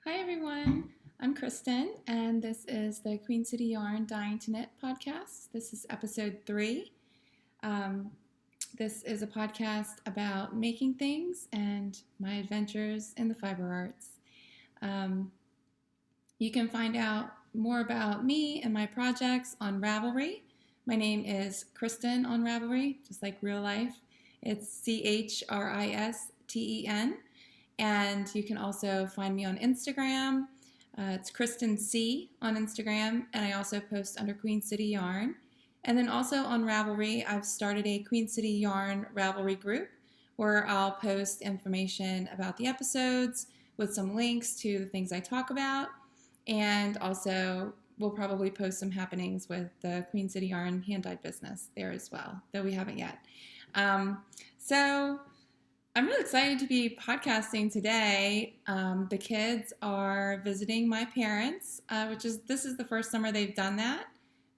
Hi everyone, I'm Kristen, and this is the Queen City Yarn Dying to Knit podcast. This is episode 3. Um, this is a podcast about making things and my adventures in the fiber arts. Um, you can find out more about me and my projects on Ravelry. My name is Kristen on Ravelry, just like real life. It's Christen. And you can also find me on Instagram. It's Kristen C on Instagram, and I also post under Queen City Yarn. And then also on Ravelry, I've started a Queen City Yarn Ravelry group where I'll post information about the episodes with some links to the things I talk about. And also, we'll probably post some happenings with the Queen City Yarn hand-dyed business there as well, though we haven't yet. So I'm really excited to be podcasting today. The kids are visiting my parents, this is the first summer they've done that.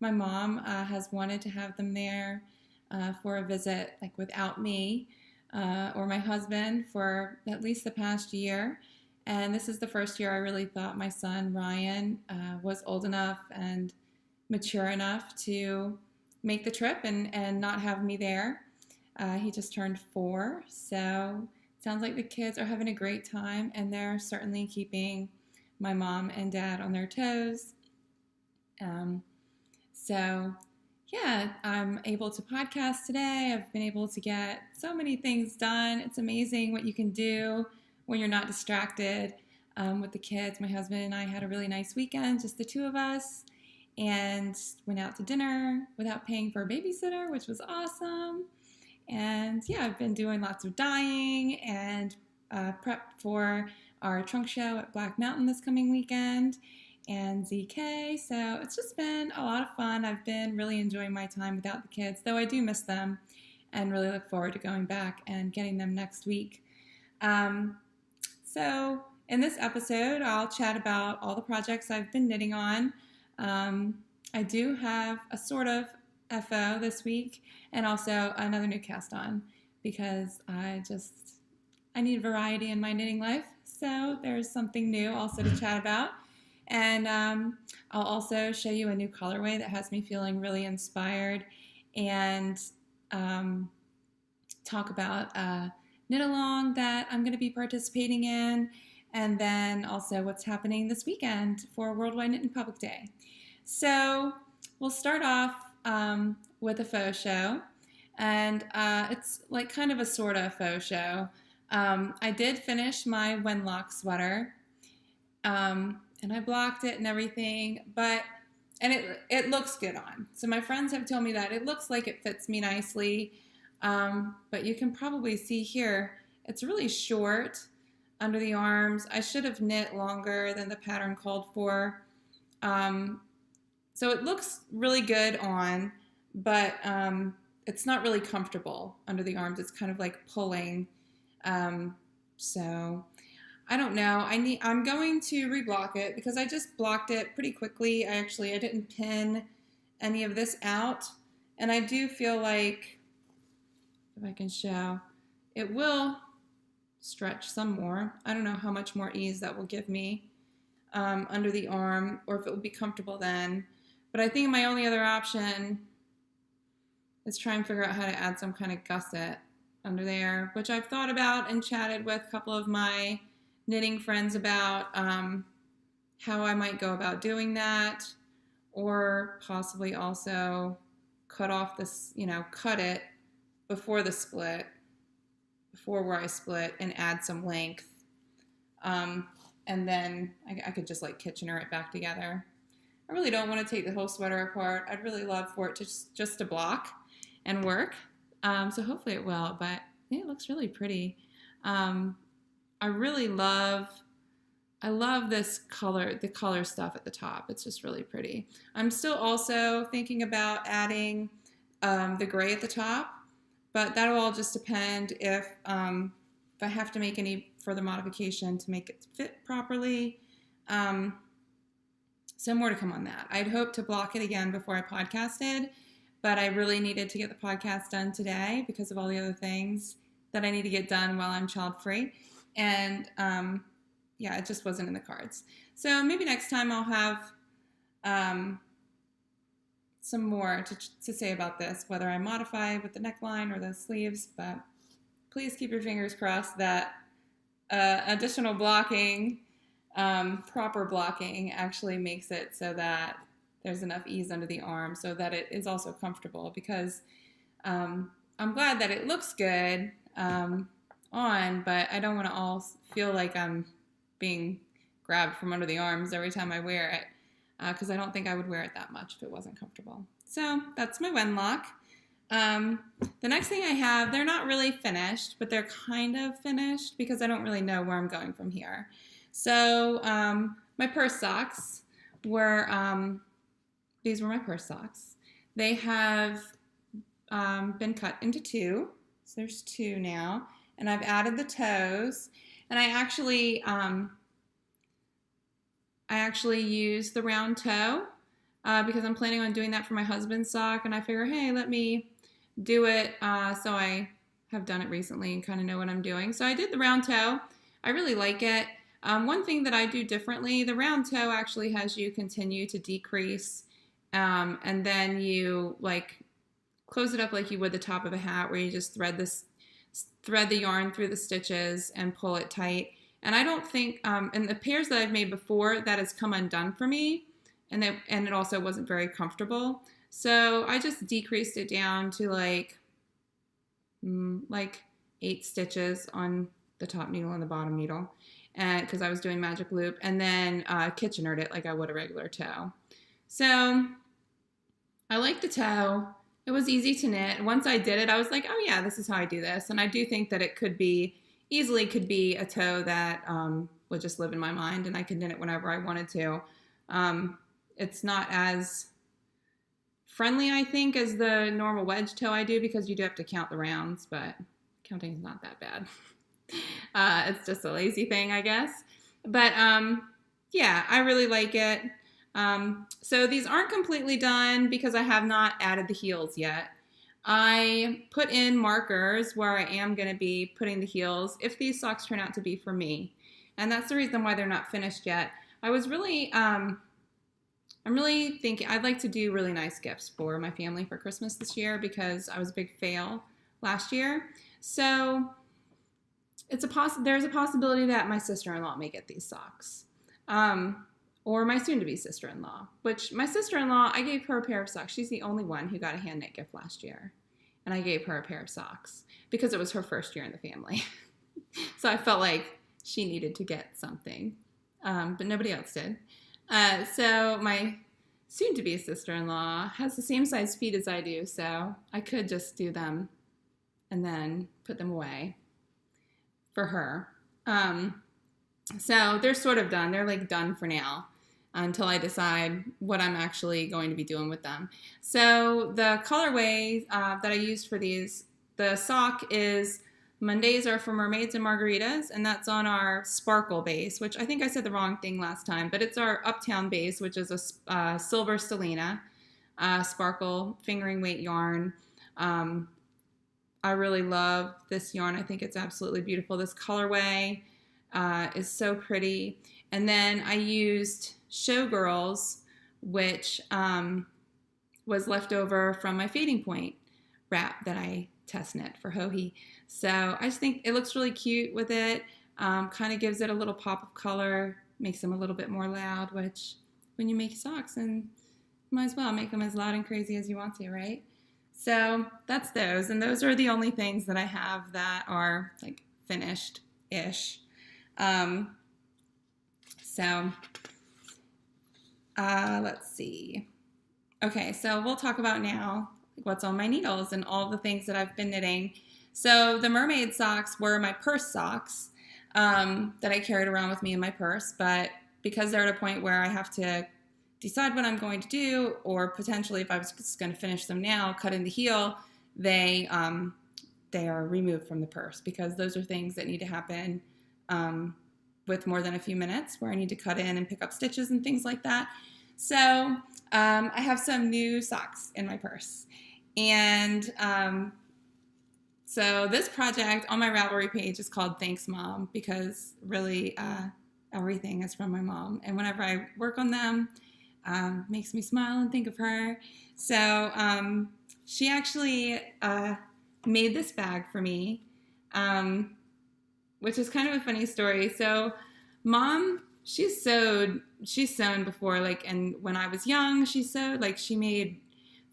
My mom has wanted to have them there for a visit, like without me or my husband, for at least the past year. And this is the first year I really thought my son Ryan was old enough and mature enough to make the trip and not have me there. He just turned 4, so it sounds like the kids are having a great time, and they're certainly keeping my mom and dad on their toes. I'm able to podcast today. I've been able to get so many things done. It's amazing what you can do when you're not distracted with the kids. My husband and I had a really nice weekend, just the two of us, and went out to dinner without paying for a babysitter, which was awesome. And I've been doing lots of dyeing and prep for our trunk show at Black Mountain this coming weekend and ZK. So it's just been a lot of fun. I've been really enjoying my time without the kids, though I do miss them and really look forward to going back and getting them next week. So in this episode, I'll chat about all the projects I've been knitting on. I do have a sort of FO this week, and also another new cast on, because I need variety in my knitting life, so there's something new also to chat about. And I'll also show you a new colorway that has me feeling really inspired, and talk about a knit along that I'm going to be participating in, and then also what's happening this weekend for Worldwide Knit in Public Day. So we'll start off with a faux show, and it's like kind of a sort of faux show. I did finish my Wenlock sweater, and I blocked it and everything, and it looks good on. So my friends have told me that it looks like it fits me nicely, but you can probably see here, it's really short under the arms. I should have knit longer than the pattern called for. So it looks really good on, but it's not really comfortable under the arms. It's kind of like pulling. So I don't know. I'm going to reblock it because I just blocked it pretty quickly. I didn't pin any of this out, and I do feel like, if I can show, it will stretch some more. I don't know how much more ease that will give me under the arm, or if it will be comfortable then. But I think my only other option is try and figure out how to add some kind of gusset under there, which I've thought about and chatted with a couple of my knitting friends about how I might go about doing that, or possibly also cut off this, cut it before the split, before where I split, and add some length. And then I could just like Kitchener it back together. I really don't want to take the whole sweater apart. I'd really love for it to just to block and work. So hopefully it will, but it looks really pretty. I love this color, the color stuff at the top. It's just really pretty. I'm still also thinking about adding the gray at the top, but that'll all just depend if I have to make any further modification to make it fit properly. So more to come on that. I'd hoped to block it again before I podcasted, but I really needed to get the podcast done today because of all the other things that I need to get done while I'm child-free. And yeah, it just wasn't in the cards. So maybe next time I'll have some more to say about this, whether I modify with the neckline or the sleeves, but please keep your fingers crossed that additional blocking, proper blocking, actually makes it so that there's enough ease under the arm so that it is also comfortable, because I'm glad that it looks good on, but I don't want to all feel like I'm being grabbed from under the arms every time I wear it, because I don't think I would wear it that much if it wasn't comfortable. So that's my Wenlock. The next thing I have, they're not really finished, but they're kind of finished because I don't really know where I'm going from here. So my purse socks were, these were my purse socks. They have been cut into two, so there's two now, and I've added the toes, and I actually use the round toe because I'm planning on doing that for my husband's sock, and I figure, hey, let me do it so I have done it recently and kind of know what I'm doing. So I did the round toe. I really like it. One thing that I do differently, the round toe actually has you continue to decrease, and then you like close it up like you would the top of a hat, where you just thread the yarn through the stitches and pull it tight. And I don't think, in the pairs that I've made before, that has come undone for me, and it also wasn't very comfortable. So I just decreased it down to like 8 stitches on the top needle and the bottom needle, and because I was doing magic loop, and then Kitchenered it like I would a regular toe. So I like the toe. It was easy to knit. Once I did it, I was like, oh yeah, this is how I do this. And I do think that it easily could be a toe that would just live in my mind, and I could knit it whenever I wanted to. It's not as friendly, I think, as the normal wedge toe I do, because you do have to count the rounds, but counting is not that bad. It's just a lazy thing, I guess. But yeah, I really like it. So these aren't completely done because I have not added the heels yet. I put in markers where I am going to be putting the heels if these socks turn out to be for me. And that's the reason why they're not finished yet. I'm really thinking I'd like to do really nice gifts for my family for Christmas this year, because I was a big fail last year. So there's a possibility that my sister-in-law may get these socks. Or my soon-to-be sister-in-law, which my sister-in-law, I gave her a pair of socks. She's the only one who got a hand-knit gift last year. And I gave her a pair of socks because it was her first year in the family. So I felt like she needed to get something, but nobody else did. So my soon-to-be sister-in-law has the same size feet as I do, so I could just do them and then put them away for her. So they're sort of done. They're like done for now until I decide what I'm actually going to be doing with them. So the colorway that I used for these, the sock is, Mondays are for Mermaids and Margaritas, and that's on our Sparkle base, which I think I said the wrong thing last time, but it's our Uptown base, which is a Silver Stellina Sparkle fingering weight yarn. I really love this yarn. I think it's absolutely beautiful. This colorway is so pretty. And then I used Showgirls, which was left over from my Fading Point wrap that I test knit for Joji. So I just think it looks really cute with it. Kind of gives it a little pop of color, makes them a little bit more loud, which when you make socks, and might as well make them as loud and crazy as you want to, right? So that's those. And those are the only things that I have that are like finished-ish. Let's see. Okay, so we'll talk about now what's on my needles and all the things that I've been knitting. So the mermaid socks were my purse socks that I carried around with me in my purse, but because they're at a point where I have to decide what I'm going to do, or potentially if I was just going to finish them now, cut in the heel, they are removed from the purse, because those are things that need to happen with more than a few minutes, where I need to cut in and pick up stitches and things like that. So I have some new socks in my purse. And so this project on my Ravelry page is called Thanks Mom, because really everything is from my mom. And whenever I work on them, makes me smile and think of her. So she actually made this bag for me, which is kind of a funny story. So mom, she's sewn before, like, and when I was young, she sewed, like, she made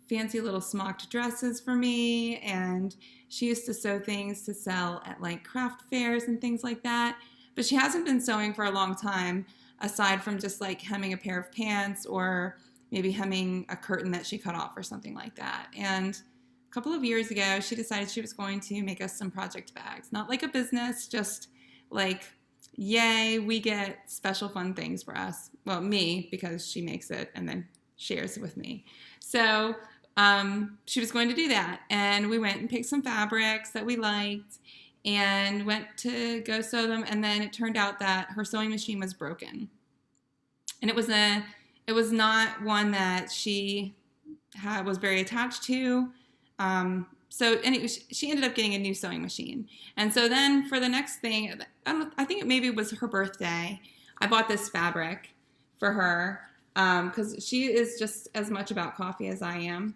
fancy little smocked dresses for me, and she used to sew things to sell at like craft fairs and things like that. But she hasn't been sewing for a long time, aside from just like hemming a pair of pants or maybe hemming a curtain that she cut off or something like that. And a couple of years ago, she decided she was going to make us some project bags. Not like a business, just like, yay, we get special fun things for us. Well, me, because she makes it and then shares it with me. So she was going to do that, and we went and picked some fabrics that we liked and went to go sew them, and then it turned out that her sewing machine was broken. And it was not one that she was very attached to. So anyway, she ended up getting a new sewing machine. And so then for the next thing, I think maybe it was her birthday, I bought this fabric for her because she is just as much about coffee as I am.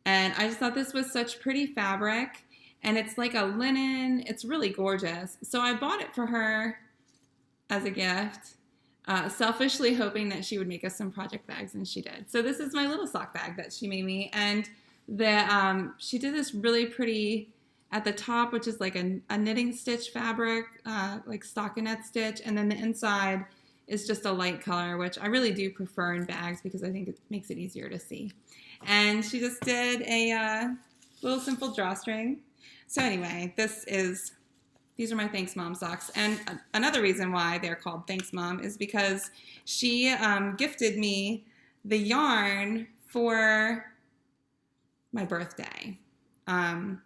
And I just thought this was such pretty fabric, and it's like a linen. It's really gorgeous. So I bought it for her as a gift, selfishly hoping that she would make us some project bags, and she did. So this is my little sock bag that she made me, and she did this really pretty at the top, which is like a knitting stitch fabric, like stockinette stitch, and then the inside is just a light color, which I really do prefer in bags because I think it makes it easier to see. And she just did a little simple drawstring. So anyway, these are my Thanks Mom socks. And another reason why they're called Thanks Mom is because she gifted me the yarn for my birthday. And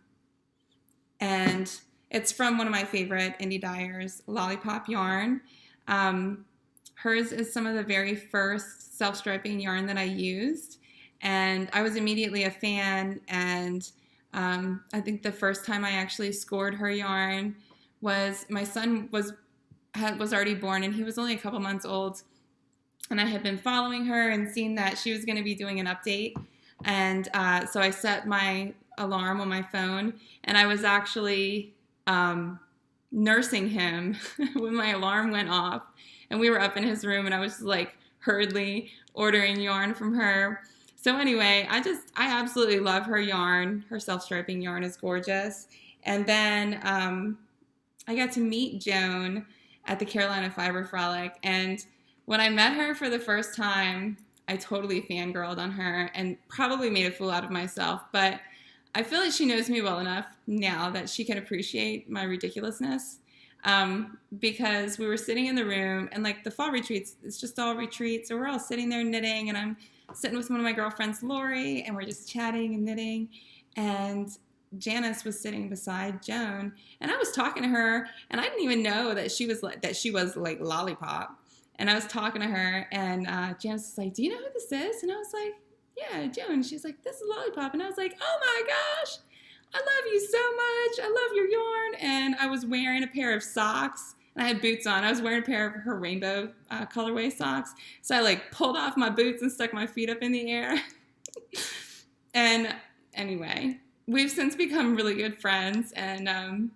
it's from one of my favorite indie dyers, Lollipop Yarn. Hers is some of the very first self-striping yarn that I used. And I was immediately a fan, and I think the first time I actually scored her yarn was my son was already born, and he was only a couple months old, and I had been following her and seen that she was going to be doing an update, and so I set my alarm on my phone, and I was actually nursing him when my alarm went off, and we were up in his room, and I was like hurriedly ordering yarn from her. So anyway, I absolutely love her yarn. Her self-striping yarn is gorgeous. And then I got to meet Joan at the Carolina Fiber Frolic. And when I met her for the first time, I totally fangirled on her and probably made a fool out of myself. But I feel like she knows me well enough now that she can appreciate my ridiculousness. Because we were sitting in the room, and like the fall retreats, it's just all retreats. So we're all sitting there knitting, and I'm sitting with one of my girlfriends, Lori, and we're just chatting and knitting, and Janice was sitting beside Joan, and I was talking to her, and I didn't even know that she was like Lollipop, and I was talking to her, and Janice was like, "Do you know who this is?" And I was like, "Yeah, Joan." She's like, "This is Lollipop," and I was like, "Oh my gosh, I love you so much. I love your yarn." And I was wearing a pair of socks, and I had boots on. I was wearing a pair of her rainbow colorway socks. So I like pulled off my boots and stuck my feet up in the air. And anyway, we've since become really good friends. And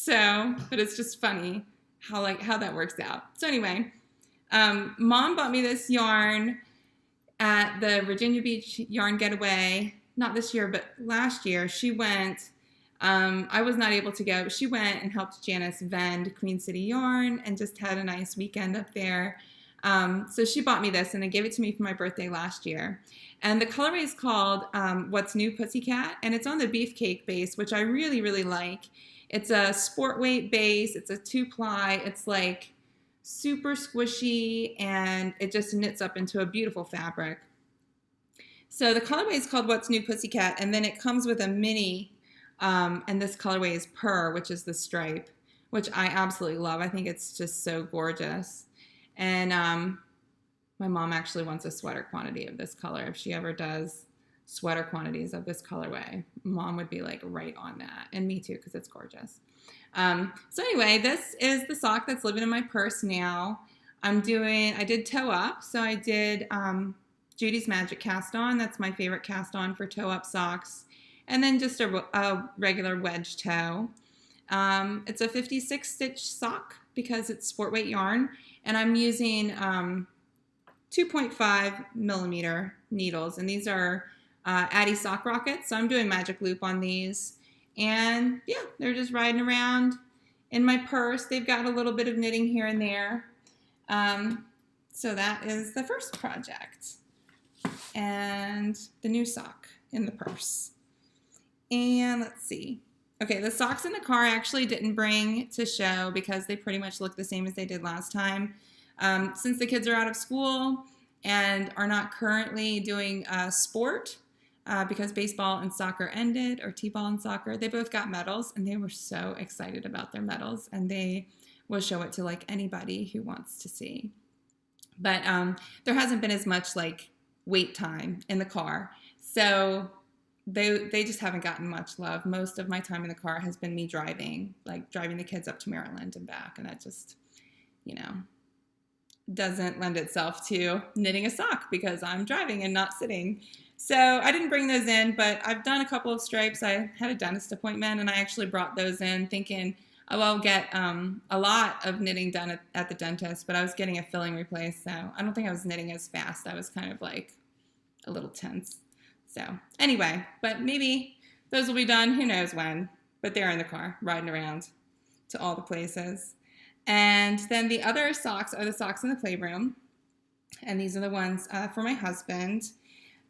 but it's just funny how that works out. So anyway, Mom bought me this yarn at the Virginia Beach Yarn Getaway. Not this year, but last year. She went. I was not able to go, but she went and helped Janice vend Queen City Yarn and just had a nice weekend up there. So she bought me this, and they gave it to me for my birthday last year. And the colorway is called What's New Pussycat, and it's on the Beefcake base, which I really, really like. It's a sport weight base. It's a 2-ply. It's like super squishy, and it just knits up into a beautiful fabric. So the colorway is called What's New Pussycat, and then it comes with a mini. And this colorway is Purr, which is the stripe, which I absolutely love. I think it's just so gorgeous. And my mom actually wants a sweater quantity of this color. If she ever does sweater quantities of this colorway, Mom would be like right on that. And me too, because it's gorgeous. So anyway, this is the sock that's living in my purse now. I did toe up, so I did Judy's Magic Cast On. That's my favorite cast on for toe up socks. And then just a regular wedge toe. It's a 56 stitch sock because it's sport weight yarn, and I'm using 2.5 millimeter needles, and these are Addi Sock Rockets, so I'm doing magic loop on these. And yeah, they're just riding around in my purse. They've got a little bit of knitting here and there. So that is the first project. And the new sock in the purse. And let's see. Okay, the socks in the car I actually didn't bring to show because they pretty much look the same as they did last time. Since the kids are out of school and are not currently doing sport, because baseball and soccer ended, or t-ball and soccer, they both got medals, and they were so excited about their medals, and they will show it to like anybody who wants to see. But there hasn't been as much like wait time in the car, so they just haven't gotten much love. Most of my time in the car has been me driving the kids up to Maryland and back, and that just, you know, doesn't lend itself to knitting a sock because I'm driving and not sitting. So I didn't bring those in, but I've done a couple of stripes. I had a dentist appointment, and I actually brought those in thinking, oh, I'll get a lot of knitting done at the dentist, but I was getting a filling replaced, so I don't think I was knitting as fast. I was kind of like a little tense. So anyway, but maybe those will be done, who knows when, but they're in the car riding around to all the places. And then the other socks are the socks in the playroom, and these are the ones for my husband.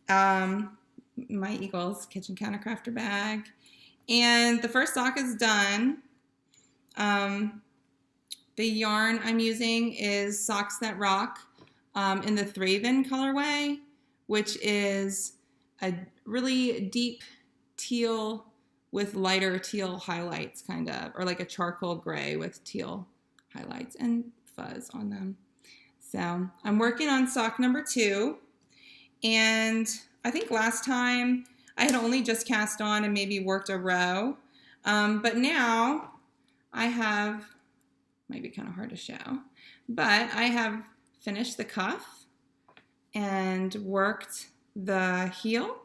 My Eagles Kitchen Counter Crafter bag. And the first sock is done. The yarn I'm using is Socks That Rock in the Thraven colorway, which is a really deep teal with lighter teal highlights, kind of, or like a charcoal gray with teal highlights and fuzz on them. So I'm working on sock number 2, and I think last time I had only just cast on and maybe worked a row, but now I have, might be kind of hard to show, but I have finished the cuff and worked the heel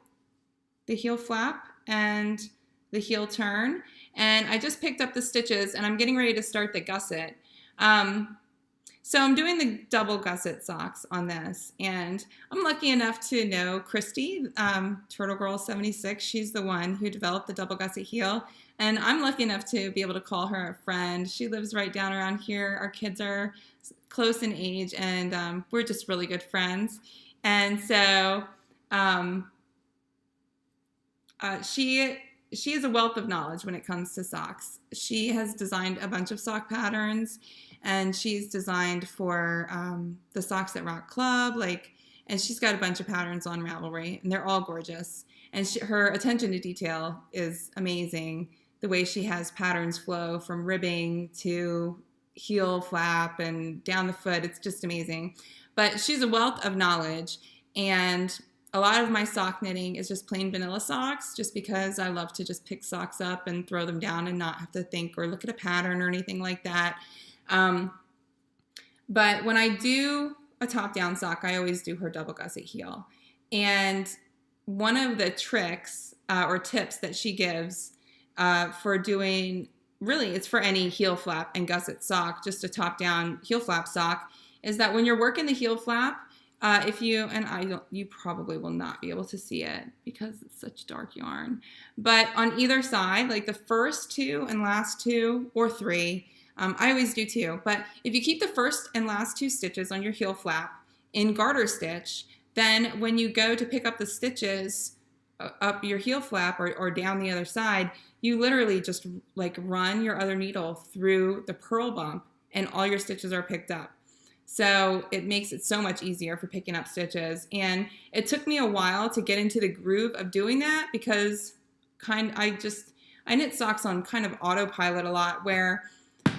flap, and the heel turn, and I just picked up the stitches, and I'm getting ready to start the gusset. So I'm doing the double gusset socks on this, and I'm lucky enough to know Christy, Turtle Girl 76. She's the one who developed the double gusset heel, and I'm lucky enough to be able to call her a friend. She lives right down around here. Our kids are close in age, and we're just really good friends. And so she is a wealth of knowledge when it comes to socks. She has designed a bunch of sock patterns, and she's designed for the Socks That Rock Club, and she's got a bunch of patterns on Ravelry, and they're all gorgeous. And her attention to detail is amazing. The way she has patterns flow from ribbing to heel flap and down the foot, it's just amazing. But she's a wealth of knowledge, and a lot of my sock knitting is just plain vanilla socks, just because I love to just pick socks up and throw them down and not have to think or look at a pattern or anything like that. But when I do a top-down sock, I always do her double gusset heel. And one of the tricks or tips that she gives for doing, really it's for any heel flap and gusset sock, just a top-down heel flap sock, is that when you're working the heel flap, you probably will not be able to see it because it's such dark yarn, but on either side, like the first 2 and last 2 or 3, I always do 2, but if you keep the first and last 2 stitches on your heel flap in garter stitch, then when you go to pick up the stitches up your heel flap or down the other side, you literally just like run your other needle through the purl bump and all your stitches are picked up. So it makes it so much easier for picking up stitches. And it took me a while to get into the groove of doing that because I knit socks on kind of autopilot a lot, where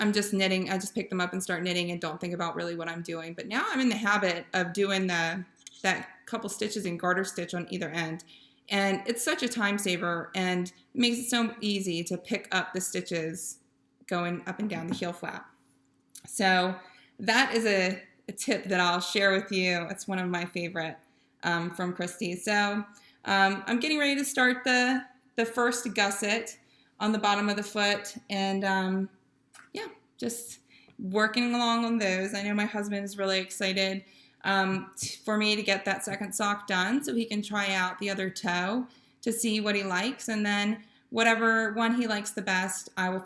I'm just knitting, I just pick them up and start knitting and don't think about really what I'm doing. But now I'm in the habit of doing that couple stitches in garter stitch on either end. And it's such a time saver, and it makes it so easy to pick up the stitches going up and down the heel flap. So that is a tip that I'll share with you. It's one of my favorite from Christy. So I'm getting ready to start the first gusset on the bottom of the foot, and yeah, just working along on those. I know my husband is really excited for me to get that second sock done so he can try out the other toe to see what he likes, and then whatever one he likes the best, I will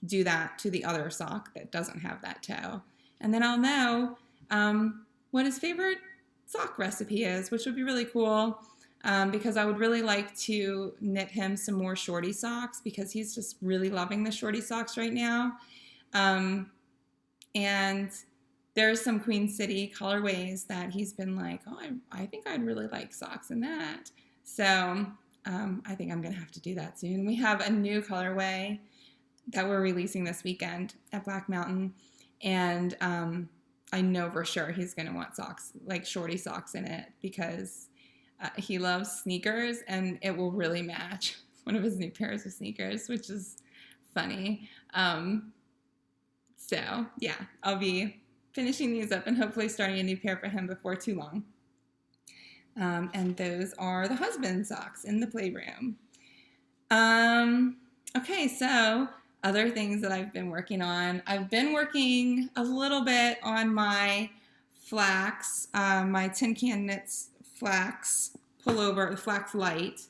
do that to the other sock that doesn't have that toe. And then I'll know what his favorite sock recipe is, which would be really cool because I would really like to knit him some more shorty socks because he's just really loving the shorty socks right now. And there's some Queen City colorways that he's been like, oh, I think I'd really like socks in that. So I think I'm going to have to do that soon. We have a new colorway that we're releasing this weekend at Black Mountain, and I know for sure he's going to want socks, like shorty socks in it, because he loves sneakers, and it will really match one of his new pairs of sneakers, which is funny. So yeah, I'll be finishing these up and hopefully starting a new pair for him before too long. And those are the husband socks in the playroom. Okay, so other things that I've been working on. I've been working a little bit on my flax, my Tin Can Knits flax pullover, the Flax Light.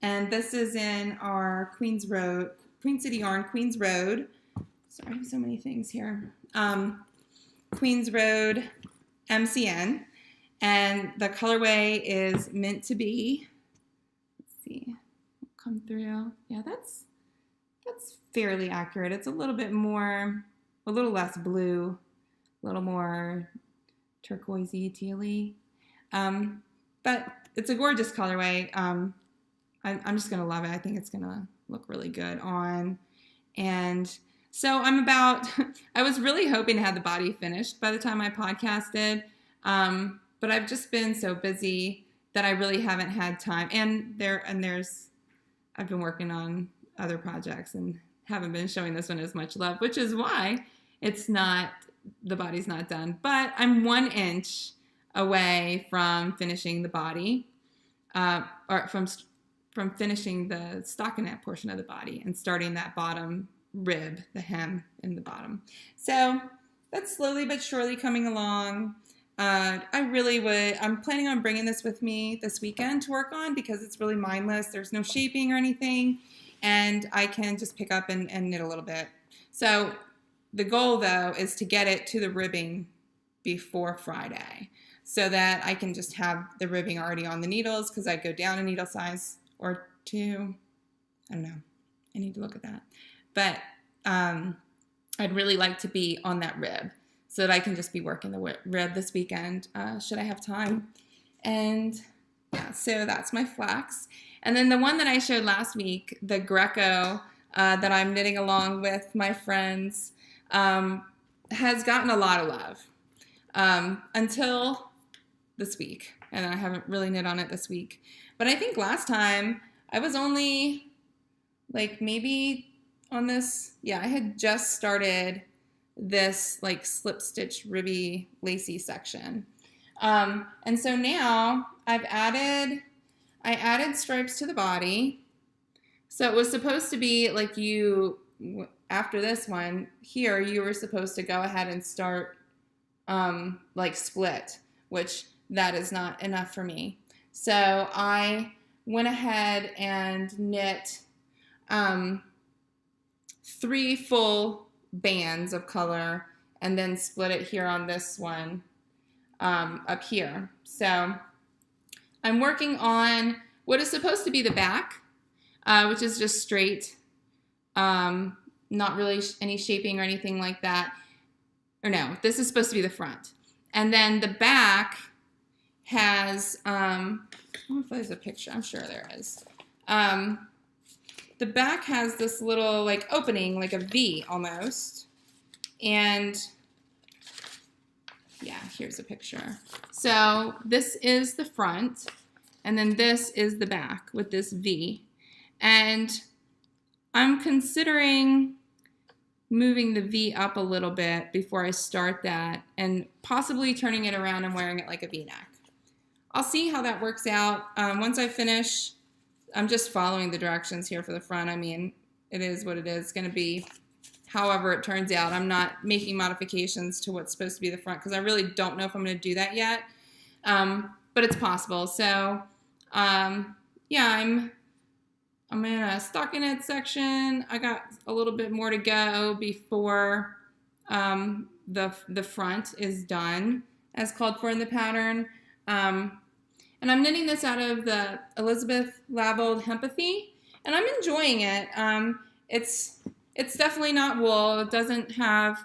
And this is in our Queen City Yarn, Queens Road. Sorry, I have so many things here. Queens Road MCN. And the colorway is Meant to Be. Let's see, come through. Yeah, that's fairly accurate. It's a little less blue, a little more turquoisey, tealy. But it's a gorgeous colorway. I'm just gonna love it. I think it's gonna look really good on. And so I was really hoping to have the body finished by the time I podcasted. But I've just been so busy that I really haven't had time. And I've been working on other projects and haven't been showing this one as much love, which is why the body's not done. But I'm 1 inch away from finishing the body, or from finishing the stockinette portion of the body and starting that bottom rib, the hem in the bottom. So that's slowly but surely coming along. I'm planning on bringing this with me this weekend to work on because it's really mindless. There's no shaping or anything, and I can just pick up and knit a little bit. So the goal, though, is to get it to the ribbing before Friday so that I can just have the ribbing already on the needles because I go down a needle size or two. I don't know. I need to look at that. But I'd really like to be on that rib so that I can just be working the rib this weekend, should I have time. And yeah, so that's my flax. And then the one that I showed last week, the Greco, that I'm knitting along with my friends, has gotten a lot of love until this week. And I haven't really knit on it this week. But I think last time I was only like maybe on this, yeah, I had just started this like slip stitch ribby lacy section. And so now I added stripes to the body. So it was supposed to be like after this one here, you were supposed to go ahead and start like split, which that is not enough for me. So I went ahead and knit 3 full bands of color and then split it here on this one up here. So I'm working on what is supposed to be the back, which is just straight, not really any shaping or anything like that. Or no, this is supposed to be the front. And then the back has, I don't know if there's a picture, I'm sure there is. The back has this little like opening, like a V almost. And yeah, here's a picture. So this is the front, and then this is the back with this V. And I'm considering moving the V up a little bit before I start that and possibly turning it around and wearing it like a V-neck. I'll see how that works out. Once I finish, I'm just following the directions here for the front. I mean, it is what it is. It's going to be however it turns out. I'm not making modifications to what's supposed to be the front because I really don't know if I'm going to do that yet. But it's possible. So, yeah, I'm in a stockinette section. I got a little bit more to go before the front is done as called for in the pattern. And I'm knitting this out of the Elizabeth Lavold Hempathy, and I'm enjoying it. It's definitely not wool. It doesn't have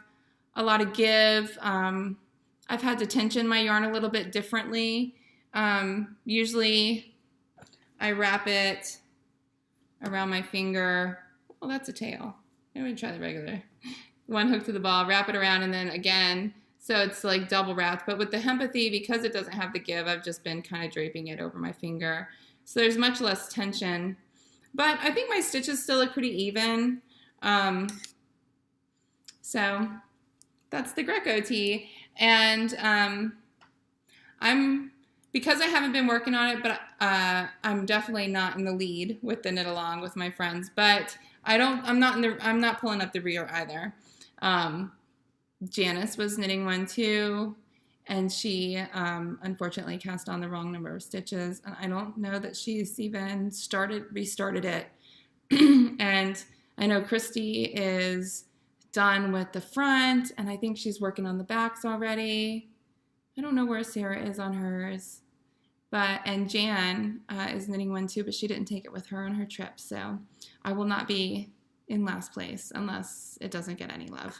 a lot of give. I've had to tension my yarn a little bit differently. Usually I wrap it around my finger. Oh, that's a tail. Maybe try the regular. One hook to the ball, wrap it around, and then again. So it's like double wrapped. But with the Hempathy, because it doesn't have the give, I've just been kind of draping it over my finger. So there's much less tension. But I think my stitches still look pretty even. So that's the Greco tee. And because I haven't been working on it, but I'm definitely not in the lead with the knit along with my friends. But I'm not pulling up the rear either. Janice was knitting one too, and she unfortunately cast on the wrong number of stitches, and I don't know that she's even restarted it. And I know Christy is done with the front, and I think she's working on the backs already. I don't know where Sarah is on hers, and Jan is knitting one too, but she didn't take it with her on her trip, so I will not be in last place unless it doesn't get any love.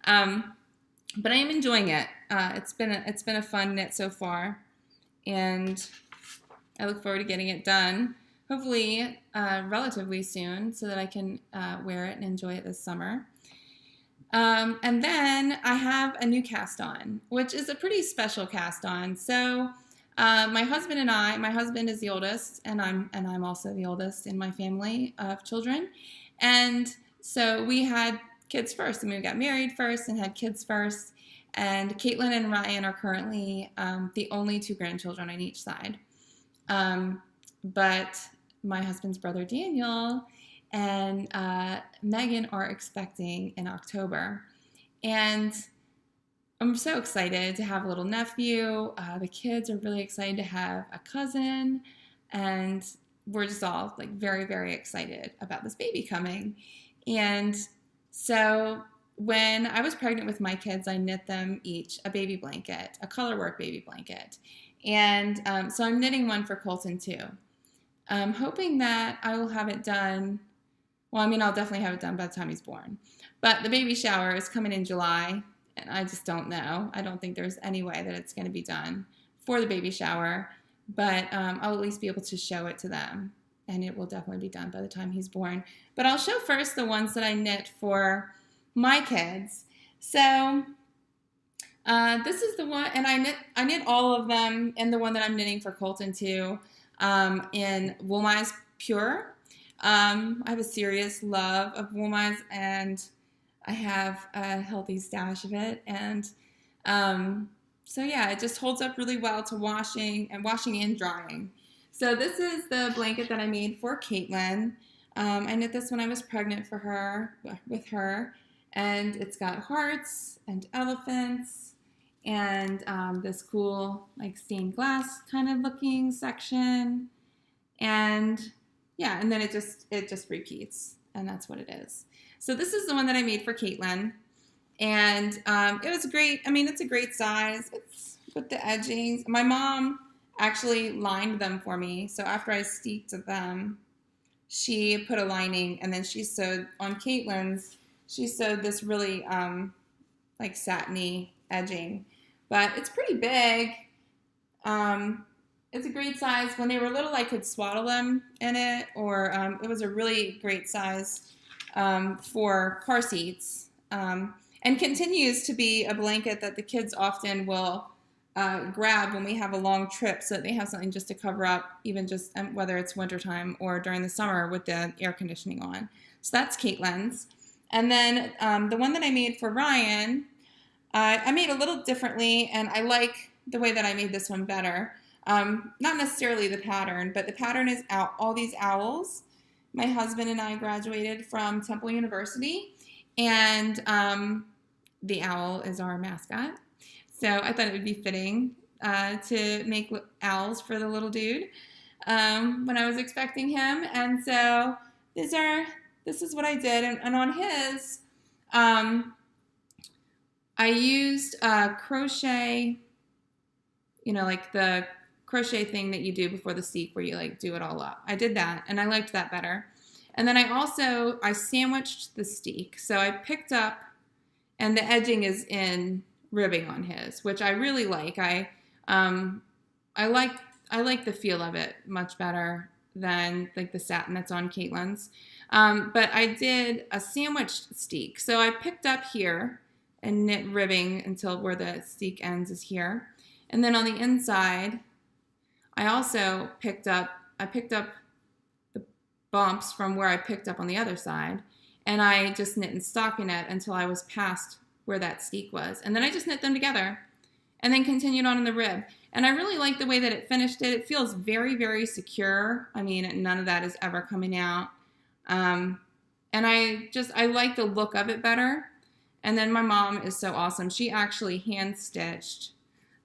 But I am enjoying it. It's been a fun knit so far, and I look forward to getting it done, hopefully relatively soon, so that I can wear it and enjoy it this summer. And then I have a new cast on, which is a pretty special cast on. So my husband and my husband is the oldest, and I'm also the oldest in my family of children, and so we had kids first. I mean, we got married first and had kids first. And Caitlin and Ryan are currently the only two grandchildren on each side. But my husband's brother Daniel and Megan are expecting in October. And I'm so excited to have a little nephew. The kids are really excited to have a cousin. And we're just all like very, very excited about this baby coming. And so when I was pregnant with my kids, I knit them each a baby blanket, a colorwork baby blanket. And so I'm knitting one for Colton too. I'm hoping that I will have it done. Well, I mean, I'll definitely have it done by the time he's born. But the baby shower is coming in July, and I just don't know. I don't think there's any way that it's going to be done for the baby shower. But I'll at least be able to show it to them. And it will definitely be done by the time he's born. But I'll show first the ones that I knit for my kids. So this is the one, and I knit all of them, and the one that I'm knitting for Colton too, in Woolmize Pure. I have a serious love of Woolmize, and I have a healthy stash of it. And so yeah, it just holds up really well to washing and drying. So this is the blanket that I made for Caitlin. I knit this when I was pregnant with her, and it's got hearts and elephants and this cool like stained glass kind of looking section, and yeah, and then it just repeats, and that's what it is. So this is the one that I made for Caitlin, and it was great. I mean, it's a great size. It's with the edgings. My mom actually lined them for me. So after I steeked them, she put a lining, and then she sewed on Caitlin's. She sewed this really like satiny edging, but it's pretty big. It's a great size. When they were little, I could swaddle them in it, or it was a really great size for car seats, and continues to be a blanket that the kids often will grab when we have a long trip, so that they have something just to cover up, even just whether it's wintertime or during the summer with the air conditioning on. So that's Caitlin's. And then the one that I made for Ryan, I made a little differently, and I like the way that I made this one better. Not necessarily the pattern, but the pattern is all these owls. My husband and I graduated from Temple University, and the owl is our mascot. So I thought it would be fitting to make owls for the little dude when I was expecting him. And so this is what I did. And on his, I used crochet, like the crochet thing that you do before the steek where you like do it all up. I did that, and I liked that better. And then I sandwiched the steek. So I picked up, and the edging is in ribbing on his, which I really like. I like the feel of it much better than like the satin that's on Caitlin's. But I did a sandwiched steek. So I picked up here and knit ribbing until where the steek ends is here. And then on the inside, I also picked up the bumps from where I picked up on the other side, and I just knit and stockinette until I was past where that steek was. And then I just knit them together and then continued on in the rib. And I really like the way that it finished it. It feels very, very secure. I mean, none of that is ever coming out. And I like the look of it better. And then my mom is so awesome. She actually hand stitched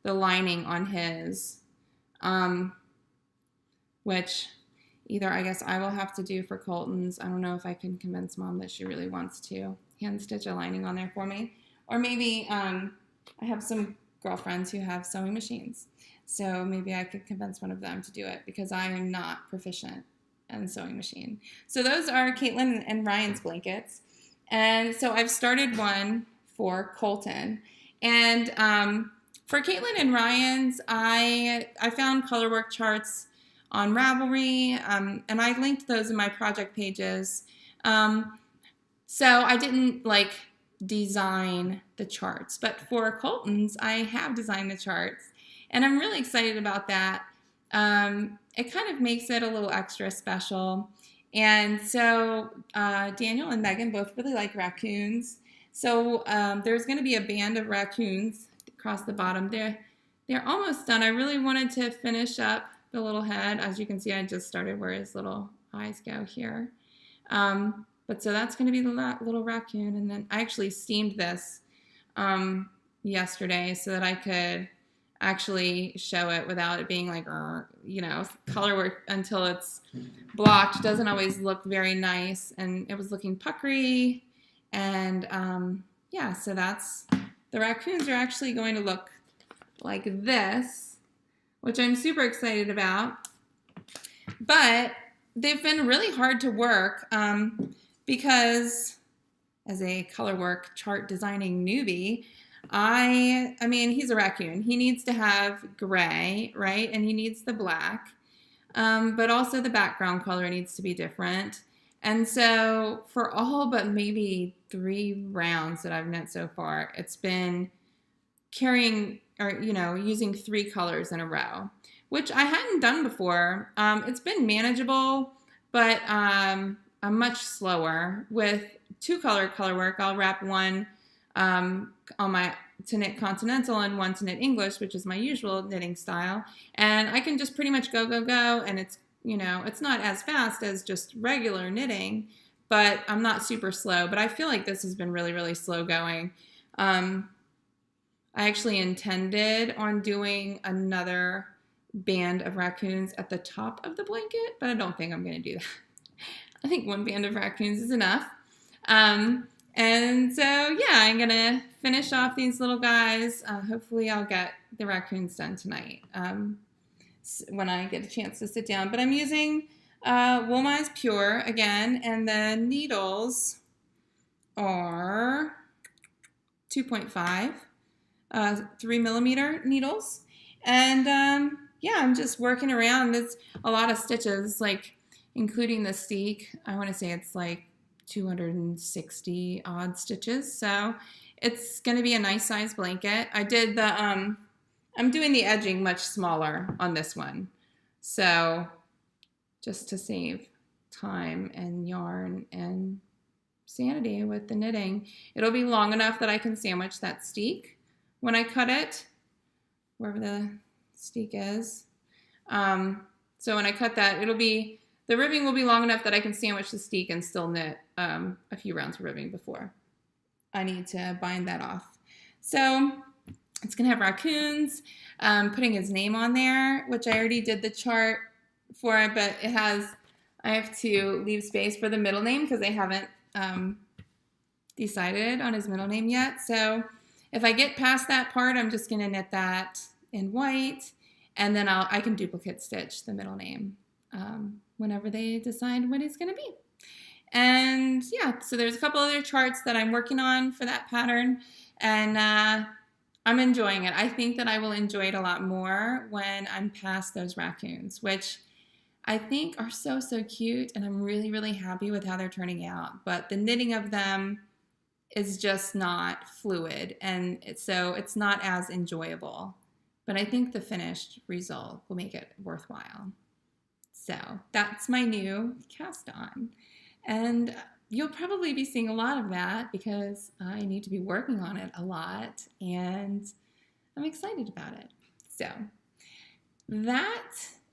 the lining on his, which either I guess I will have to do for Colton's. I don't know if I can convince Mom that she really wants to hand stitch a lining on there for me. Or maybe I have some girlfriends who have sewing machines. So maybe I could convince one of them to do it because I am not proficient in sewing machine. So those are Caitlin and Ryan's blankets. And so I've started one for Colton. And for Caitlin and Ryan's, I found colorwork charts on Ravelry, and I linked those in my project pages. So I didn't design the charts, but for Colton's, I have designed the charts, and I'm really excited about that. It kind of makes it a little extra special. And so Daniel and Megan both really like raccoons. So there's going to be a band of raccoons across the bottom. They're almost done. I really wanted to finish up the little head. As you can see, I just started where his little eyes go here. But so that's going to be the little raccoon. And then I actually steamed this yesterday so that I could actually show it without it being color work until it's blocked. Doesn't always look very nice. And it was looking puckery. And yeah, so the raccoons are actually going to look like this, which I'm super excited about. But they've been really hard to work because as a colorwork chart designing newbie, I mean, he's a raccoon. He needs to have gray, right? And he needs the black, but also the background color needs to be different. And so for all but maybe 3 rounds that I've knit so far, it's been carrying or, using 3 colors in a row, which I hadn't done before. It's been manageable, but I'm much slower. With 2-color colorwork, I'll wrap one on my to knit continental and one to knit English, which is my usual knitting style. And I can just pretty much go, and it's, it's not as fast as just regular knitting, but I'm not super slow. But I feel like this has been really, really slow going. I actually intended on doing another band of raccoons at the top of the blanket, but I don't think I'm going to do that. I think 1 band of raccoons is enough. And so, yeah, I'm going to finish off these little guys. Hopefully I'll get the raccoons done tonight when I get a chance to sit down. But I'm using Woolmize Pure again, and the needles are 2.5, 3mm needles. And, yeah, I'm just working around. It's a lot of stitches, including the steek. I want to say it's 260 odd stitches. So it's going to be a nice size blanket. I did the, I'm doing the edging much smaller on this one. So just to save time and yarn and sanity with the knitting. It'll be long enough that I can sandwich that steek when I cut it, wherever the steek is. So when I cut that, the ribbing will be long enough that I can sandwich the steek and still knit a few rounds of ribbing before I need to bind that off. So it's gonna have raccoons, putting his name on there, which I already did the chart for it, but I have to leave space for the middle name because I haven't decided on his middle name yet. So if I get past that part, I'm just gonna knit that in white, and then I can duplicate stitch the middle name whenever they decide what it's gonna be. And yeah, so there's a couple other charts that I'm working on for that pattern, and I'm enjoying it. I think that I will enjoy it a lot more when I'm past those raccoons, which I think are so, so cute, and I'm really, really happy with how they're turning out. But the knitting of them is just not fluid, and so it's not as enjoyable. But I think the finished result will make it worthwhile. So that's my new cast on. And you'll probably be seeing a lot of that because I need to be working on it a lot, and I'm excited about it. So that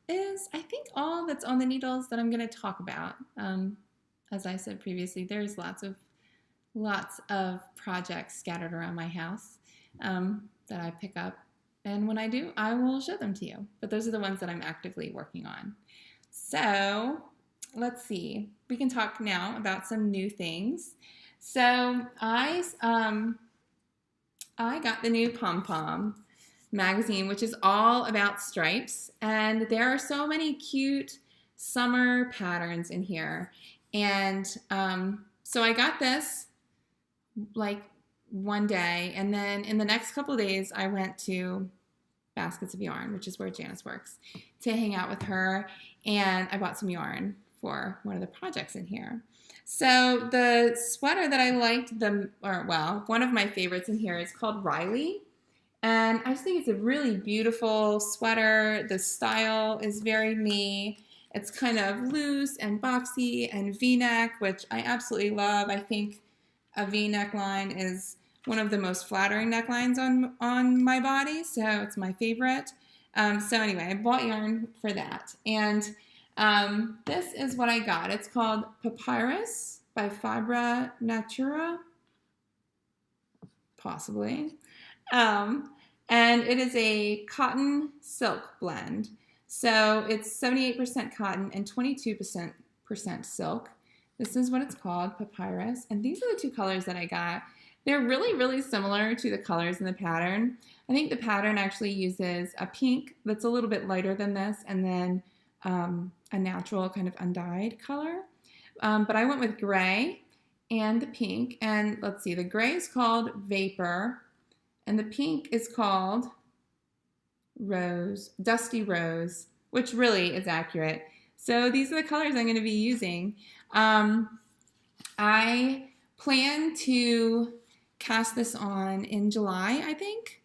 is, I think, all that's on the needles that I'm going to talk about. As I said previously, there's lots of projects scattered around my house that I pick up, and when I do, I will show them to you. But those are the ones that I'm actively working on. So let's see. We can talk now about some new things. So I got the new Pom Pom magazine, which is all about stripes, and there are so many cute summer patterns in here. And so I got this like one day, and then in the next couple of days I went to Baskets of Yarn, which is where Janice works, to hang out with her, and I bought some yarn for one of the projects in here. So the sweater that I liked, one of my favorites in here is called Riley, and I just think it's a really beautiful sweater. The style is very me. It's kind of loose and boxy and V-neck, which I absolutely love. I think a V neckline is one of the most flattering necklines on my body, so it's my favorite. So anyway, I bought yarn for that, and this is what I got. It's called Papyrus by Fibra Natura, possibly, and it is a cotton silk blend. So it's 78% cotton and 22% silk. This is what it's called, Papyrus, and these are the two colors that I got. They're really, really similar to the colors in the pattern. I think the pattern actually uses a pink that's a little bit lighter than this, and then a natural kind of undyed color. But I went with gray and the pink, and let's see, the gray is called Vapor, and the pink is called Rose, Dusty Rose, which really is accurate. So these are the colors I'm going to be using. I plan to cast this on in July, I think.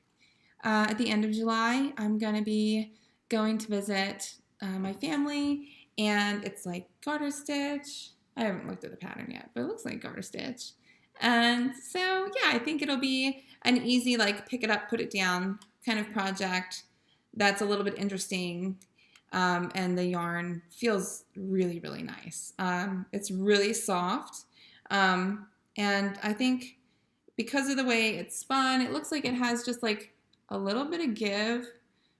At the end of July, I'm going to be going to visit my family, and it's like garter stitch. I haven't looked at the pattern yet, but it looks like garter stitch. And so, yeah, I think it'll be an easy, like, pick it up, put it down kind of project that's a little bit interesting, and the yarn feels really, really nice. It's really soft, and I think because of the way it's spun, it looks like it has just like a little bit of give,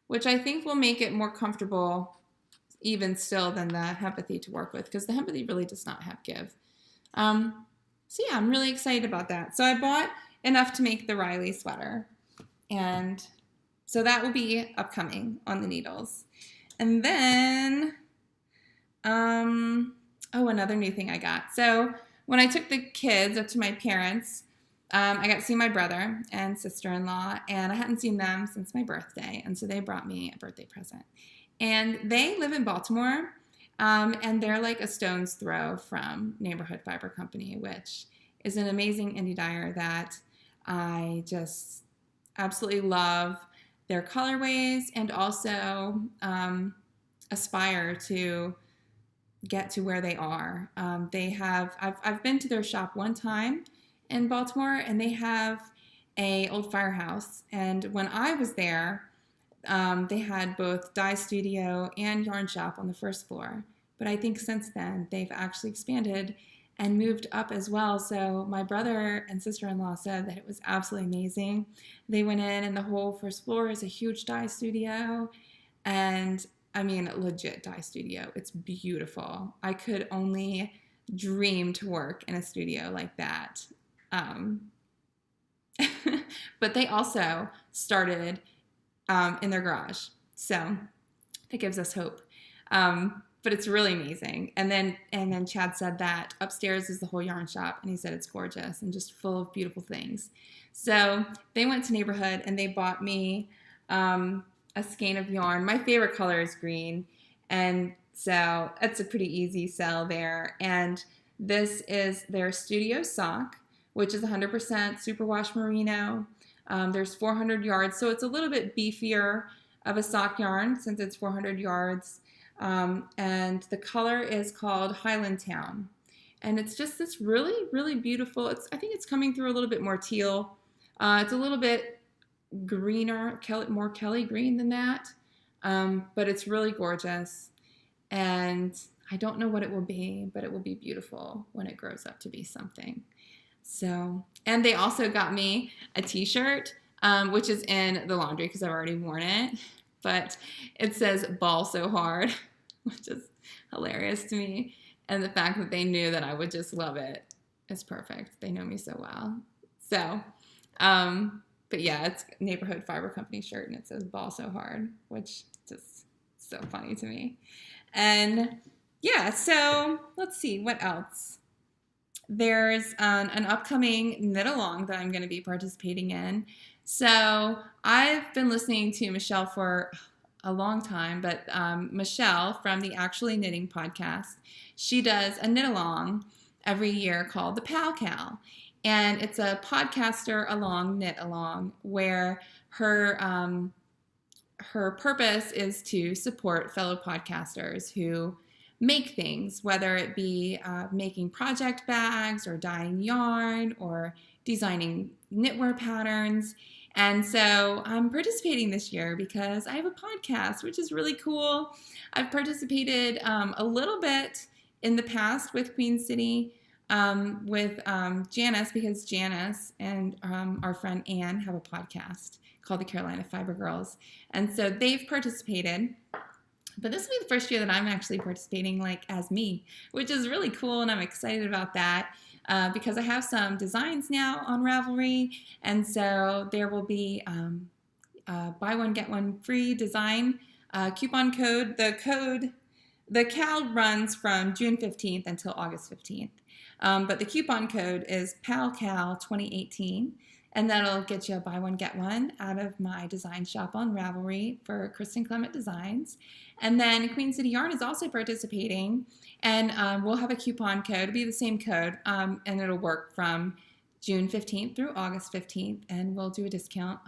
which I think will make it more comfortable even still than the Hempathy to work with, because the Hempathy really does not have give. So yeah, I'm really excited about that. So I bought enough to make the Riley sweater, and so that will be upcoming on the needles. And then, another new thing I got. So when I took the kids up to my parents', I got to see my brother and sister-in-law, and I hadn't seen them since my birthday, and so they brought me a birthday present. And they live in Baltimore, and they're like a stone's throw from Neighborhood Fiber Company, which is an amazing indie dyer that I just absolutely love their colorways, and also aspire to get to where they are. I've been to their shop one time in Baltimore, and they have a old firehouse. And when I was there, they had both dye studio and yarn shop on the first floor. But I think since then they've actually expanded and moved up as well. So my brother and sister-in-law said that it was absolutely amazing. They went in, and the whole first floor is a huge dye studio, and I mean, legit dye studio. It's beautiful. I could only dream to work in a studio like that. But they also started in their garage, so that gives us hope. But it's really amazing. And then Chad said that upstairs is the whole yarn shop, and he said it's gorgeous and just full of beautiful things. So they went to Neighborhood, and they bought me a skein of yarn. My favorite color is green, and so it's a pretty easy sell there. And this is their Studio Sock, which is 100% superwash merino. There's 400 yards, so it's a little bit beefier of a sock yarn since it's 400 yards. And the color is called Highland Town. And it's just this really, really beautiful, I think it's coming through a little bit more teal. It's a little bit greener, more Kelly green than that. But it's really gorgeous. And I don't know what it will be, but it will be beautiful when it grows up to be something. So, and they also got me a t-shirt, which is in the laundry because I've already worn it. But it says "Ball So Hard," which is hilarious to me. And the fact that they knew that I would just love it is perfect. They know me so well. So, but yeah, it's Neighborhood Fiber Company shirt, and it says "Ball So Hard," which just so funny to me. And yeah, so let's see what else. There's an upcoming knit along that I'm going to be participating in. So I've been listening to Michelle for a long time, but Michelle from the Actually Knitting podcast, she does a knit along every year called the Pal Cal. And it's a podcaster along, knit along, where her purpose is to support fellow podcasters who make things, whether it be making project bags or dyeing yarn or designing knitwear patterns. And so I'm participating this year because I have a podcast, which is really cool. I've participated a little bit in the past with Queen City with Janice, because Janice and our friend Anne have a podcast called the Carolina Fiber Girls. And so they've participated. But this will be the first year that I'm actually participating like as me, which is really cool, and I'm excited about that because I have some designs now on Ravelry, and so there will be buy one get one free design coupon code. The CAL runs from June 15th until August 15th, but the coupon code is PALCAL2018. And that'll get you a buy one, get one out of my design shop on Ravelry for Kristen Clement Designs. And then Queen City Yarn is also participating, and we'll have a coupon code. It'll be the same code, and it'll work from June 15th through August 15th, and we'll do a discount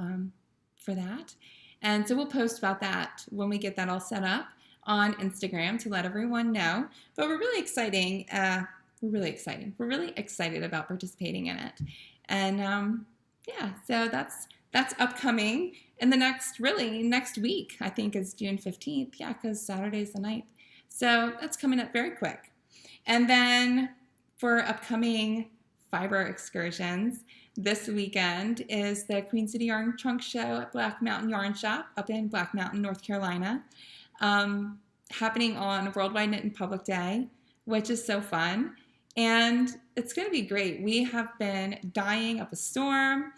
for that. And so we'll post about that when we get that all set up on Instagram to let everyone know. But we're really exciting. We're really excited about participating in it. And yeah, so that's upcoming in the next week, I think, is June 15th. Yeah, because Saturday's the 9th. So that's coming up very quick. And then for upcoming fiber excursions, this weekend is the Queen City Yarn Trunk Show at Black Mountain Yarn Shop up in Black Mountain, North Carolina, happening on Worldwide Knit and Public Day, which is so fun. And it's going to be great. We have been dyeing up a storm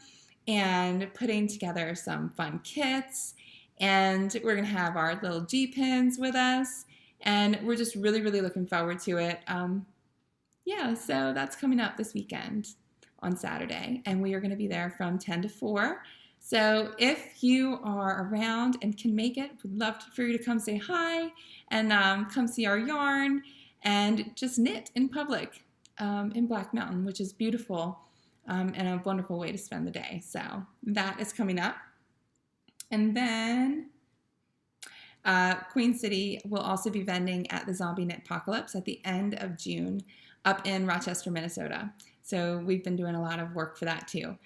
and putting together some fun kits. And we're going to have our little G-pins with us. And we're just really, really looking forward to it. Yeah, so that's coming up this weekend on Saturday. And we are going to be there from 10 to 4. So if you are around and can make it, we'd love for you to come say hi and come see our yarn and just knit in public in Black Mountain, which is beautiful and a wonderful way to spend the day. So that is coming up. And then Queen City will also be vending at the Zombie Knit Apocalypse at the end of June up in Rochester, Minnesota. So we've been doing a lot of work for that too.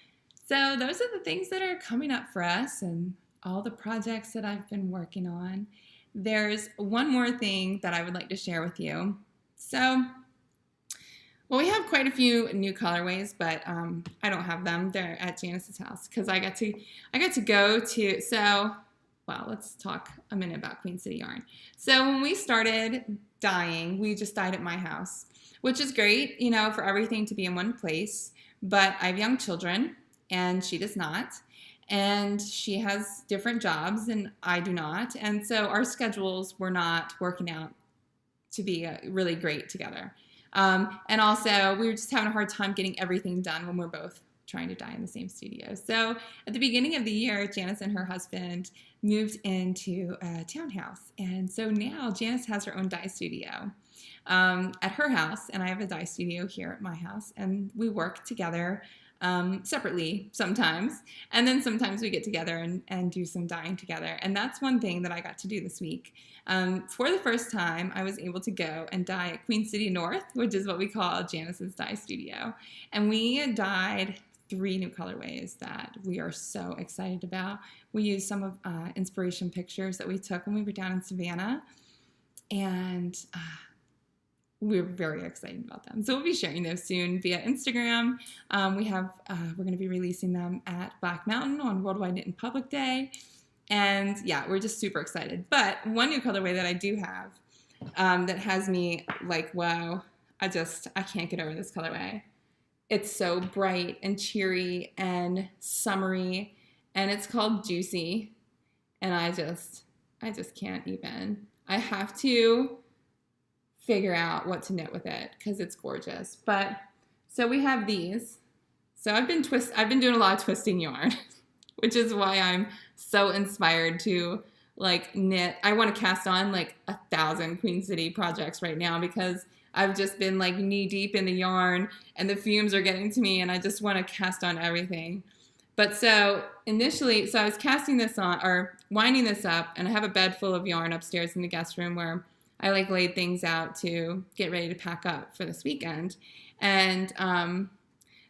So those are the things that are coming up for us and all the projects that I've been working on. There's one more thing that I would like to share with you. So, well, we have quite a few new colorways, but I don't have them. They're at Janice's house because I got to go to, so, well, let's talk a minute about Queen City Yarn. So when we started dyeing, we just dyed at my house, which is great, you know, for everything to be in one place. But I have young children, and she does not. And she has different jobs, and I do not. And so our schedules were not working out to be really great together. And also, we were just having a hard time getting everything done when we're both trying to dye in the same studio. So at the beginning of the year, Janice and her husband moved into a townhouse. And so now Janice has her own dye studio at her house, and I have a dye studio here at my house. And we work together separately sometimes, and then sometimes we get together and do some dyeing together. And that's one thing that I got to do this week. For the first time, I was able to go and dye at Queen City North, which is what we call Janice's dye studio. And we dyed 3 new colorways that we are so excited about. We used some of inspiration pictures that we took when we were down in Savannah, and we're very excited about them. So we'll be sharing those soon via Instagram. We're going to be releasing them at Black Mountain on Worldwide Knit in Public Day. And yeah, we're just super excited. But one new colorway that I do have that has me like, wow, I can't get over this colorway. It's so bright and cheery and summery, and it's called Juicy. And I just can't even. I have to figure out what to knit with it because it's gorgeous. But so we have these. So I've been doing a lot of twisting yarn, which is why I'm so inspired to like knit. I want to cast on like 1,000 Queen City projects right now because I've just been like knee deep in the yarn and the fumes are getting to me and I just want to cast on everything. But so initially, I was casting this on or winding this up, and I have a bed full of yarn upstairs in the guest room where I like laid things out to get ready to pack up for this weekend. And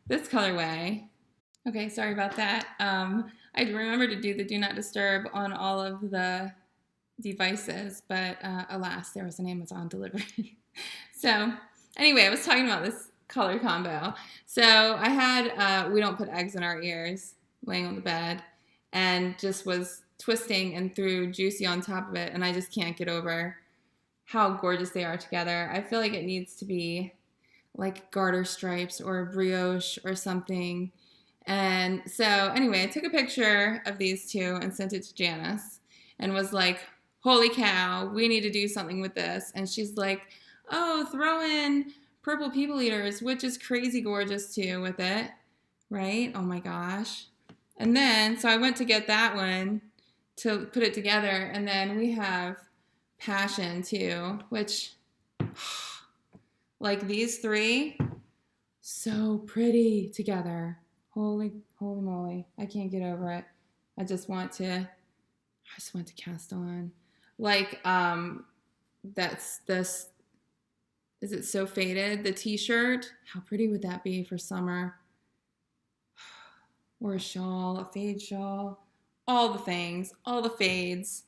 this colorway, okay, sorry about that. I remember to do the do not disturb on all of the devices, but alas, there was an Amazon delivery. So anyway, I was talking about this color combo. So I had We Don't Put Eggs in Our Ears laying on the bed and just was twisting and threw Juicy on top of it, and I just can't get over how gorgeous they are together. I feel like it needs to be like garter stripes or brioche or something. And so anyway, I took a picture of these two and sent it to Janice and was like, holy cow, we need to do something with this. And she's like, oh, throw in Purple People Eaters, which is crazy gorgeous too with it, right? Oh my gosh. And then, so I went to get that one to put it together, and then we have Passion too, which, like these 3, so pretty together. Holy moly, I can't get over it. I just want to cast on. Like, that's this, is it So Faded, the t-shirt? How pretty would that be for summer? Or a shawl, a fade shawl, all the things, all the fades.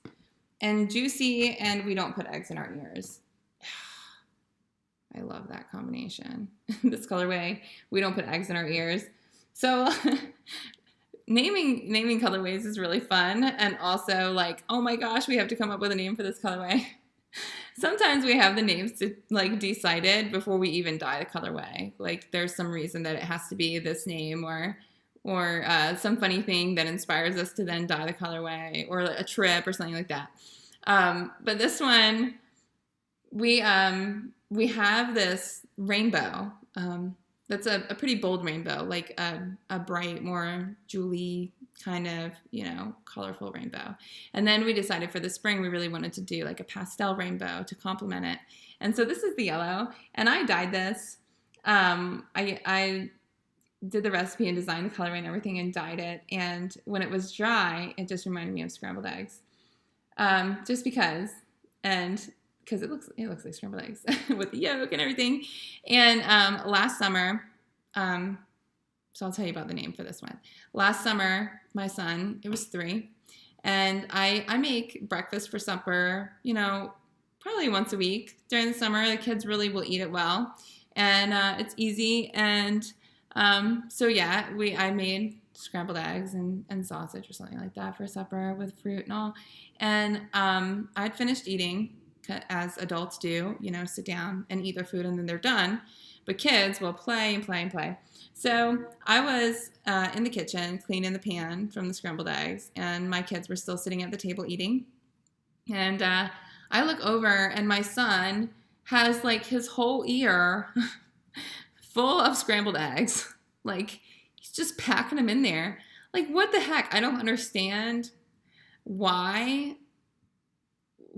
And Juicy and We Don't Put Eggs in Our Ears. I love that combination. This colorway, We Don't Put Eggs in Our Ears. So naming colorways is really fun. And also like, oh my gosh, we have to come up with a name for this colorway. Sometimes we have the names like decided before we even dye the colorway. Like there's some reason that it has to be this name or some funny thing that inspires us to then dye the colorway, or a trip or something like that. But this one, we have this rainbow. That's a pretty bold rainbow, like a bright, more jewelry kind of, colorful rainbow. And then we decided for the spring we really wanted to do like a pastel rainbow to complement it. And so this is the yellow, and I dyed this. I did the recipe and designed the colorway and everything and dyed it. And when it was dry, it just reminded me of scrambled eggs. just because, and because it looks like scrambled eggs with the yolk and everything. And last summer, so I'll tell you about the name for this one. Last summer, my son, it was 3, and I make breakfast for supper, probably once a week during the summer. The kids really will eat it well, and it's easy. And so yeah, I made scrambled eggs and sausage or something like that for supper with fruit and all. And I'd finished eating, as adults do, sit down and eat their food and then they're done. But kids will play and play and play. So I was in the kitchen cleaning the pan from the scrambled eggs, and my kids were still sitting at the table eating. And I look over, and my son has like his whole ear full of scrambled eggs. Like, he's just packing them in there. Like, what the heck? I don't understand why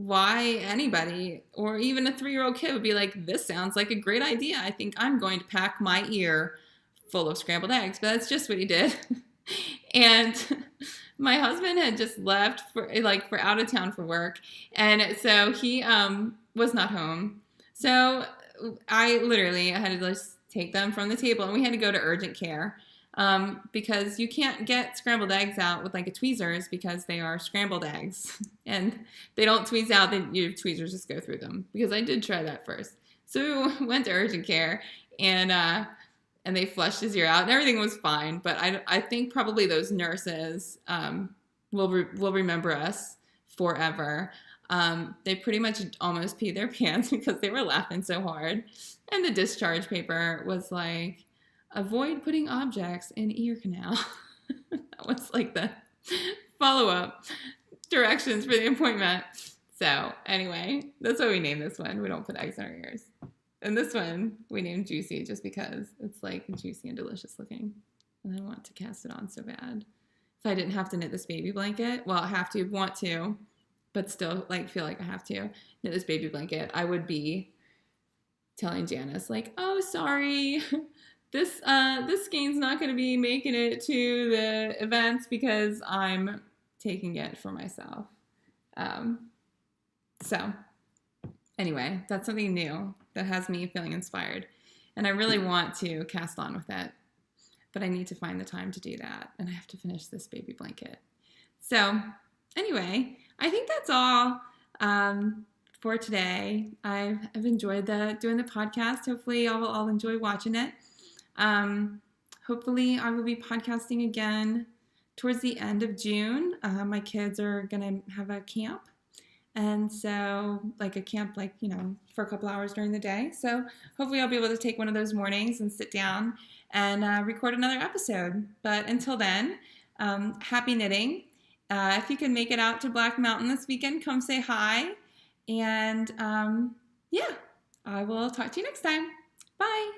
anybody, or even a 3-year-old kid, would be like, this sounds like a great idea. I think I'm going to pack my ear full of scrambled eggs. But that's just what he did. And my husband had just left for out of town for work. And so he was not home. So I had to just take them from the table, and we had to go to urgent care. Because you can't get scrambled eggs out with like a tweezers, because they are scrambled eggs and they don't tweeze out. Your tweezers just go through them, because I did try that first. So we went to urgent care, and they flushed his ear out and everything was fine. But I think probably those nurses will remember us forever. They pretty much almost peed their pants because they were laughing so hard. And the discharge paper was like, avoid putting objects in ear canal. That was like the follow-up directions for the appointment. So anyway, that's why we named this one. We don't put eggs in our ears. And this one we named Juicy just because it's like juicy and delicious looking. And I want to cast it on so bad. If I didn't have to knit this baby blanket, well, I want to, but still feel like I have to knit this baby blanket, I would be telling Janice like, oh, sorry, this skein's not going to be making it to the events because I'm taking it for myself. So anyway, that's something new that has me feeling inspired. And I really want to cast on with it. But I need to find the time to do that. And I have to finish this baby blanket. So anyway, I think that's all for today. I've enjoyed doing the podcast. Hopefully I'll enjoy watching it. Hopefully I will be podcasting again towards the end of June. My kids are going to have a camp. And so like a camp, for a couple hours during the day. So hopefully I'll be able to take one of those mornings and sit down and record another episode. But until then, happy knitting. If you can make it out to Black Mountain this weekend, come say hi. And yeah, I will talk to you next time. Bye.